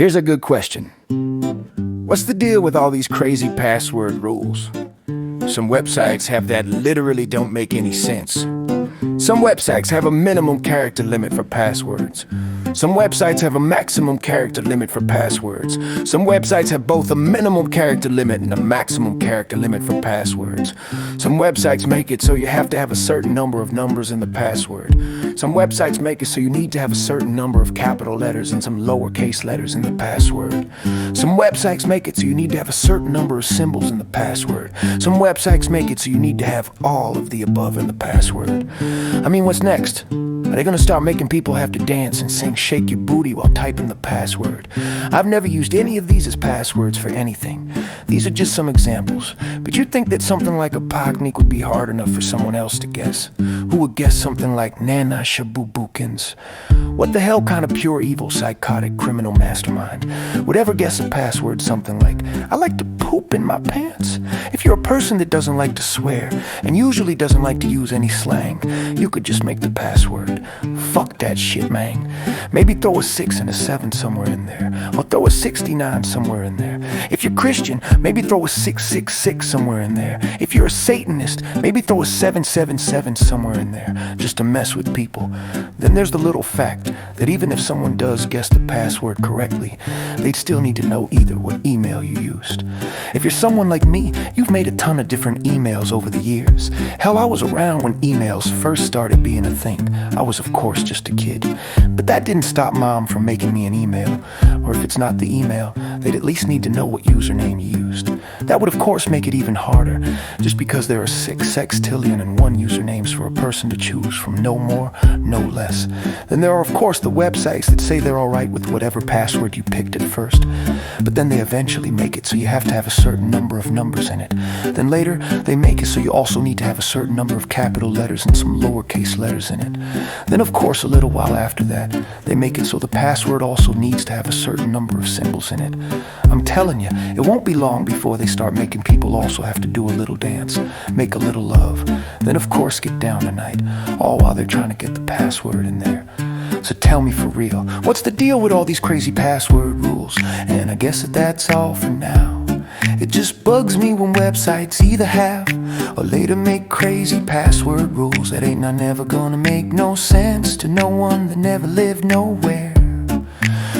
Here's a good question. What's the deal with all these crazy password rules? Some websites have that literally don't make any sense. Some websites have a minimum character limit for passwords. Some websites have a maximum character limit for passwords. Some websites have both a minimum character limit and a maximum character limit for passwords. Some websites make it so you have to have a certain number of numbers in the password. Some websites make it so you need to have a certain number of capital letters and some lowercase letters in the password. Some websites make it so you need to have a certain number of symbols in the password. Some websites make it so you need to have all of the above in the password. I mean, what's next? Are they gonna start making people have to dance and sing "Shake Your Booty" while typing the password? I've never used any of these as passwords for anything. These are just some examples. But you'd think that something like a Pagnik would be hard enough for someone else to guess. Who would guess something like Nana Shabubukins? What the hell kind of pure evil, psychotic, criminal mastermind would ever guess a password something like, "I like to poop in my pants"? If you're a person that doesn't like to swear, and usually doesn't like to use any slang, you could just make the password. Fuck that shit, man. Maybe throw a 6 and a 7 somewhere in there, or throw a 69 somewhere in there. If you're Christian, maybe throw a 666 somewhere in there. If you're a Satanist, maybe throw a 777 somewhere in there, just to mess with people. Then there's the little fact that even if someone does guess the password correctly, they'd still need to know either what email you used. If you're someone like me, you've made a ton of different emails over the years. Hell, I was around when emails first started being a thing. I was, of course, just a kid. But that didn't stop Mom from making me an email. Or if it's not the email, they'd at least need to know what username you used. That would, of course, make it even harder, just because there are 6 sextillion and 1 usernames for a person to choose from, no more, no less. Then there are, of course, the websites that say they're alright with whatever password you picked at first. But then they eventually make it so you have to have a certain number of numbers in it. Then later, they make it so you also need to have a certain number of capital letters and some lowercase letters in it. Then, of course, a little while after that, they make it so the password also needs to have a certain number of symbols in it. I'm telling you, it won't be long before they start making people also have to do a little dance, make a little love, then of course get down tonight, all while they're trying to get the password in there. So tell me for real, what's the deal with all these crazy password rules? And I guess that's all for now. It just bugs me when websites either have or later make crazy password rules that ain't not never gonna make no sense to no one that never lived nowhere.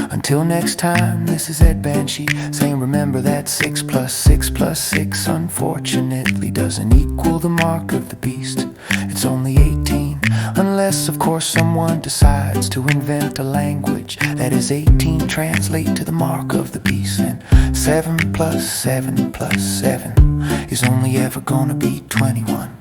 Until next time, this is Ed Banshee saying remember that 6 plus 6 plus 6 unfortunately doesn't equal the mark of the beast. It's only 18, unless of course someone decides to invent a language that is 18 translate to the mark of the beast. And 7 plus 7 plus 7 is only ever gonna be 21.